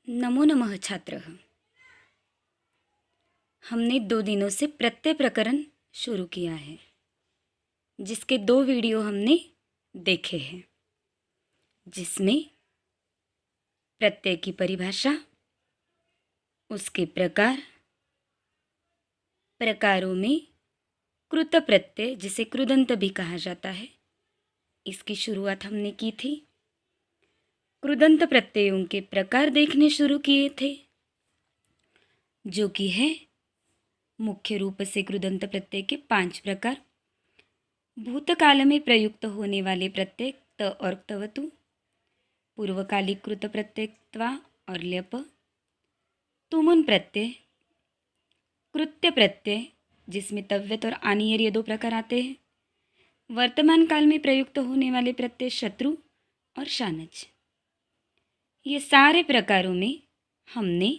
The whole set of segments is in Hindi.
नमो नमः छात्रः। हमने 2 दिनों से प्रत्यय प्रकरण शुरू किया है, जिसके 2 वीडियो हमने देखे हैं, जिसमें प्रत्यय की परिभाषा, उसके प्रकार, प्रकारों में कृत प्रत्यय जिसे कृदंत भी कहा जाता है, इसकी शुरुआत हमने की थी। कृदंत प्रत्ययों के प्रकार देखने शुरू किए थे, जो कि है मुख्य रूप से कृदंत प्रत्यय के 5 प्रकार। भूतकाल में प्रयुक्त होने वाले प्रत्यय त और तवतु, पूर्वकालिक कृत प्रत्यय त्वा और ल्यप, तुमुन प्रत्यय, कृत्य प्रत्यय जिसमें तव्यत और आनियर ये 2 प्रकार आते हैं, वर्तमान काल में प्रयुक्त होने वाले प्रत्यय शत्रु और शानच। ये सारे प्रकारों में हमने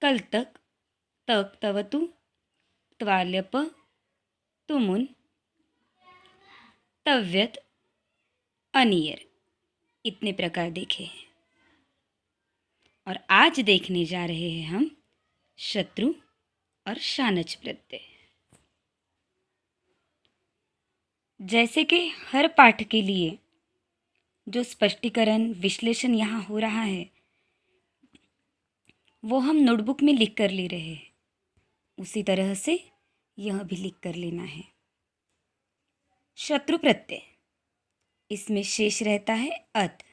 कल तक तक तवतु, त्वाल्यप, तुमुन, तव्यत, अनियर इतने प्रकार देखे हैं, और आज देखने जा रहे हैं हम शत्रु और शानच प्रत्यय। जैसे कि हर पाठ के लिए जो स्पष्टीकरण विश्लेषण यहाँ हो रहा है, वो हम नोटबुक में लिख कर ले रहे हैं, उसी तरह से यह भी लिख कर लेना है। शत्रु प्रत्यय, इसमें शेष रहता है अत।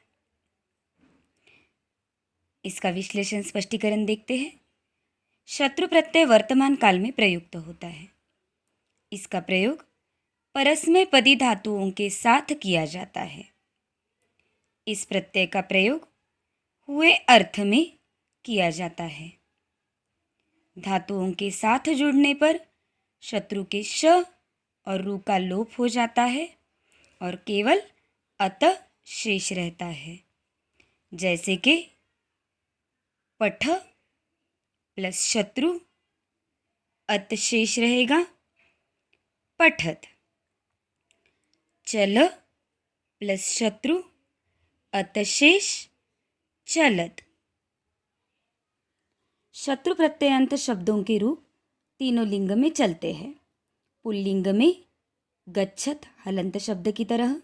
इसका विश्लेषण स्पष्टीकरण देखते हैं। शत्रु प्रत्यय वर्तमान काल में प्रयुक्त होता है। इसका प्रयोग परस्मय पदी धातुओं के साथ किया जाता है। इस प्रत्यय का प्रयोग हुए अर्थ में किया जाता है। धातुओं के साथ जुड़ने पर शत्रु के श और रू का लोप हो जाता है और केवल अत शेष रहता है। जैसे कि पठ प्लस शत्रु, अत शेष रहेगा पठत। चल प्लस शत्रु, अत शेष चलत। शत्रु प्रत्ययांत शब्दों के रूप तीनों लिंग में चलते हैं। पुल्लिंग में गच्छत हलंत शब्द की तरह,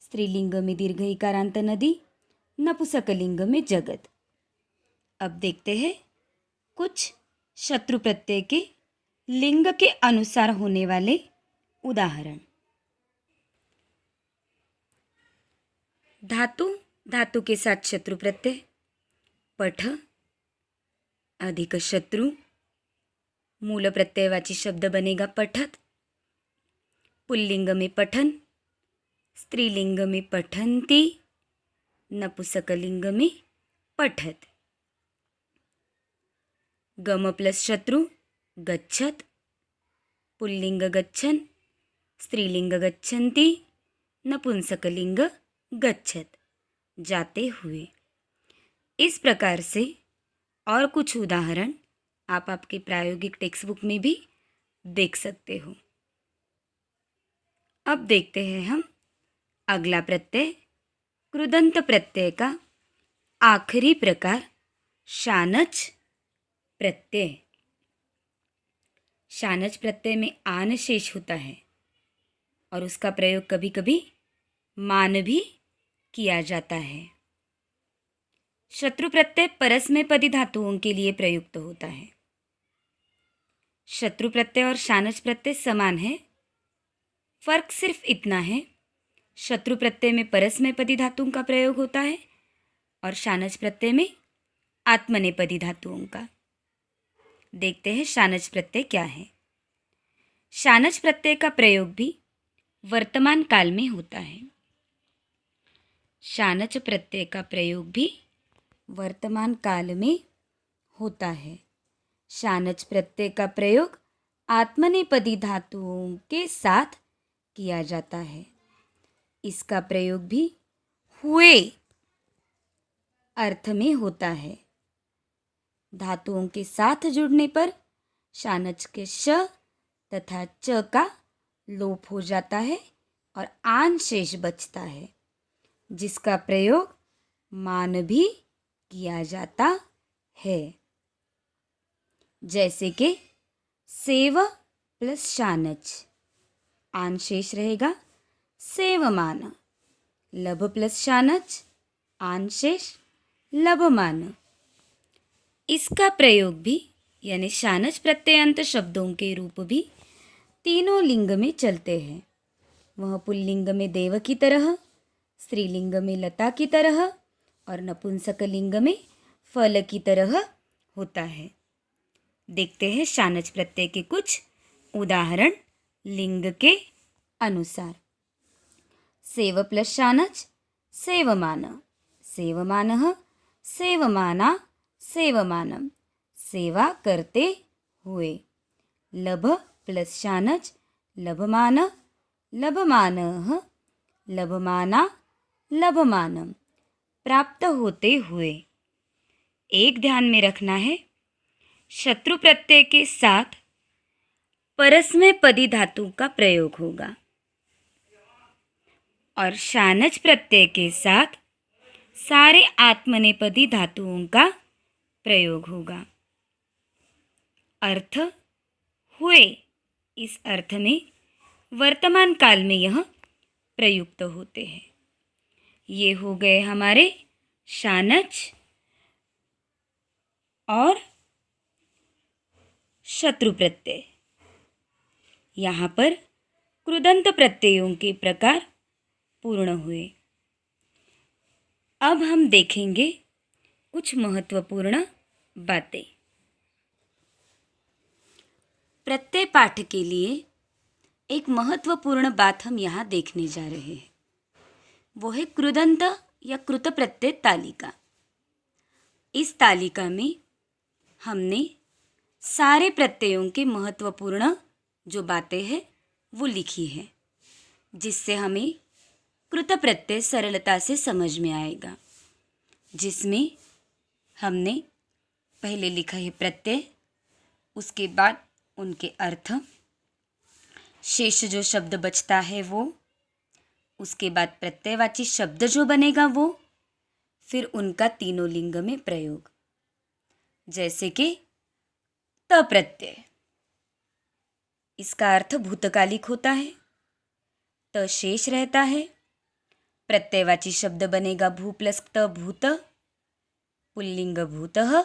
स्त्रीलिंग में दीर्घ इकारांत नदी, नपुंसकलिंग में जगत। अब देखते हैं कुछ शत्रु प्रत्यय के लिंग के अनुसार होने वाले उदाहरण। धातु, धातु के साथ शत्रु प्रत्यय पठ अधिक शत्रु, मूल प्रत्ययवाची शब्द बनेगा पठत। पुल्लिंग में पठन, स्त्रीलिंग में पठन्ति, नपुंसकलिंग में पठत। गम प्लस शत्रु गच्छत, पुल्लिंग गच्छन, स्त्रीलिंग गच्छन्ति, नपुंसकलिंग गच्छत, जाते हुए। इस प्रकार से और कुछ उदाहरण आप आपके प्रायोगिक टेक्स्ट बुक में भी देख सकते हो। अब देखते हैं हम अगला प्रत्यय, कृदंत प्रत्यय का आखिरी प्रकार शानच प्रत्यय। शानच प्रत्यय में आन शेष होता है और उसका प्रयोग कभी कभी मान भी किया जाता है। शत्रु प्रत्यय परस्मय पदी धातुओं के लिए प्रयुक्त होता है। शत्रु प्रत्यय और शानच प्रत्यय समान है, फर्क सिर्फ इतना है, शत्रु प्रत्यय में परस्मय पदी धातुओं का प्रयोग होता है और शानच प्रत्यय में आत्मनेपदी धातुओं का। देखते हैं शानच प्रत्यय क्या है। शानच प्रत्यय का प्रयोग भी वर्तमान काल में होता है। शानच प्रत्यय का प्रयोग भी वर्तमान काल में होता है। शानच प्रत्यय का प्रयोग आत्मनेपदी धातुओं के साथ किया जाता है। इसका प्रयोग भी हुए अर्थ में होता है। धातुओं के साथ जुड़ने पर शानच के श तथा च का लोप हो जाता है और आन शेष बचता है, जिसका प्रयोग मान भी किया जाता है। जैसे कि सेव प्लस शानच, आन शेष रहेगा सेवमान। लभ प्लस शानच, आन शेष लभमान। इसका प्रयोग भी यानी शानच प्रत्ययांत शब्दों के रूप भी तीनों लिंग में चलते हैं। वह पुल्लिंग में देव की तरह, स्त्रीलिंग में लता की तरह और नपुंसक लिंग में फल की तरह होता है। देखते हैं शानच प्रत्यय के कुछ उदाहरण लिंग के अनुसार। सेव प्लस शानच सेवमान, सेवमानः, सेवमाना, सेवमानम, सेवा करते हुए। लभ प्लस शानच लभमान, लभमानः, लभमाना, लभमानम, प्राप्त होते हुए। एक ध्यान में रखना है, शत्रु प्रत्यय के साथ परस्मय पदी धातु का प्रयोग होगा और शानच प्रत्यय के साथ सारे आत्मनेपदी धातुओं का प्रयोग होगा। अर्थ हुए, इस अर्थ में वर्तमान काल में यह प्रयुक्त होते हैं। ये हो गए हमारे शानच और शत्रु प्रत्यय। यहाँ पर कृदंत प्रत्ययों के प्रकार पूर्ण हुए। अब हम देखेंगे कुछ महत्वपूर्ण बातें। प्रत्यय पाठ के लिए एक महत्वपूर्ण बात हम यहाँ देखने जा रहे हैं, वो है कृदंत या कृत प्रत्यय तालिका। इस तालिका में हमने सारे प्रत्ययों के महत्वपूर्ण जो बातें हैं वो लिखी है, जिससे हमें कृत प्रत्यय सरलता से समझ में आएगा। जिसमें हमने पहले लिखा है प्रत्यय, उसके बाद उनके अर्थ, शेष जो शब्द बचता है वो, उसके बाद प्रत्ययवाची शब्द जो बनेगा वो, फिर उनका तीनों लिंग में प्रयोग। जैसे कि त प्रत्यय, इसका अर्थ भूतकालिक होता है, त शेष रहता है। प्रत्ययवाची शब्द बनेगा भू प्लस त भूत, पुल्लिंग भूतः,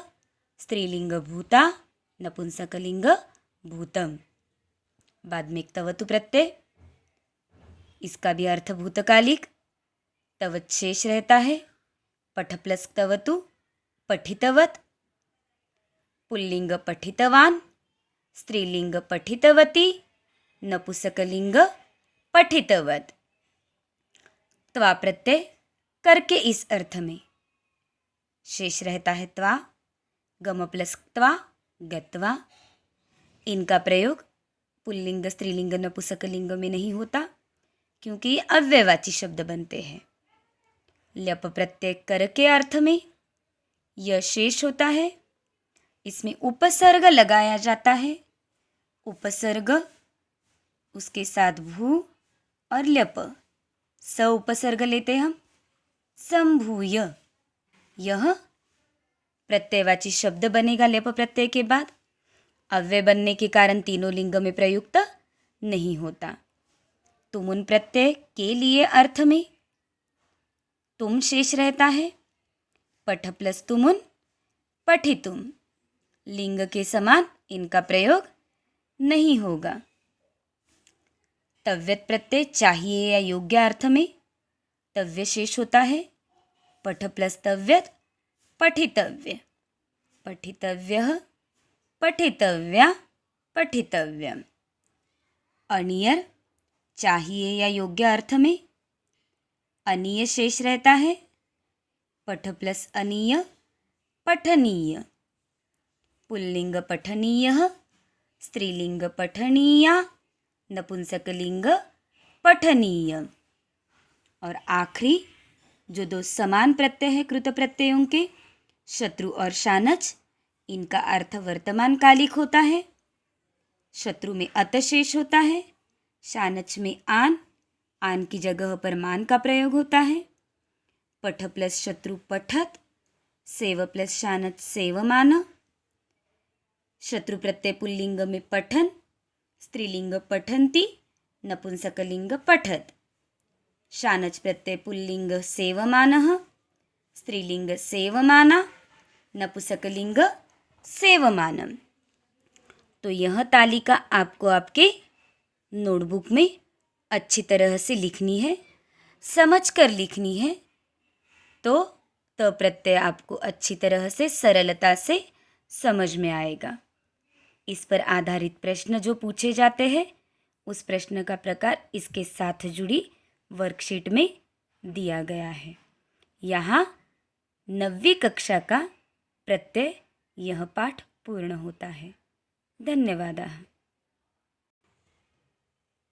स्त्रीलिंग भूता, नपुंसकलिंग भूतम। बाद में तवतु प्रत्यय, इसका भी अर्थ भूतकालिक, तवत शेष रहता है। पठ प्लस तवतु पठितवत, पुल्लिंग पठितवान, स्त्रीलिंग पठितवती, नपुंसकलिंग पठितवत। त्वा प्रत्यय करके इस अर्थ में, शेष रहता है त्वा, गम प्लस त्वा गत्वा। इनका प्रयोग पुल्लिंग, स्त्रीलिंग, नपुंसकलिंग में नहीं होता, क्योंकि ये अव्ययवाची शब्द बनते हैं। ल्यप प्रत्यय कर के अर्थ में यह शेष होता है, इसमें उपसर्ग लगाया जाता है। उपसर्ग, उसके साथ भू और ल्यप, स उपसर्ग लेते हम, संभूय। यह प्रत्ययवाची शब्द बनेगा ल्यप प्रत्यय के बाद। अव्यय बनने के कारण तीनों लिंग में प्रयुक्त नहीं होता। तुमुन प्रत्यय के लिए अर्थ में तुम शेष रहता है। पठ प्लस तुमुन पठितुम, लिंग के समान इनका प्रयोग नहीं होगा। तव्यत प्रत्यय चाहिए या योग्य अर्थ में तव्य शेष होता है। पठ प्लस तव्यत पठितव्य, पठितव्यः, पठितव्या, पठितव्यम। अनियर चाहिए या योग्य अर्थ में अनीय शेष रहता है। पठ प्लस अनीय पठनीय, पुल्लिंग पठनीयः, स्त्रीलिंग पठनीया, नपुंसकलिंग पठनीय। और आखिरी जो दो समान प्रत्यय है कृत प्रत्ययों के, शत्रु और शानच, इनका अर्थ वर्तमान कालिक होता है। शत्रु में अत शेष होता है, शानच में आन, आन की जगह पर मान का प्रयोग होता है। पठ प्लस शत्रु पठत, सेव प्लस शानच सेवमान। शत्रु प्रत्यय पुल्लिंग में पठन, स्त्रीलिंग पठन्ति, नपुंसकलिंग पठत। शानच प्रत्यय पुल्लिंग सेवमानः, स्त्रीलिंग सेवमाना, नपुंसकलिंग सेवमानम। तो यह तालिका आपको आपके नोटबुक में अच्छी तरह से लिखनी है, समझकर लिखनी है। तो त प्रत्यय आपको अच्छी तरह से सरलता से समझ में आएगा। इस पर आधारित प्रश्न जो पूछे जाते हैं उस प्रश्न का प्रकार इसके साथ जुड़ी वर्कशीट में दिया गया है। यहाँ 9वीं कक्षा का प्रत्यय यह पाठ पूर्ण होता है। धन्यवाद।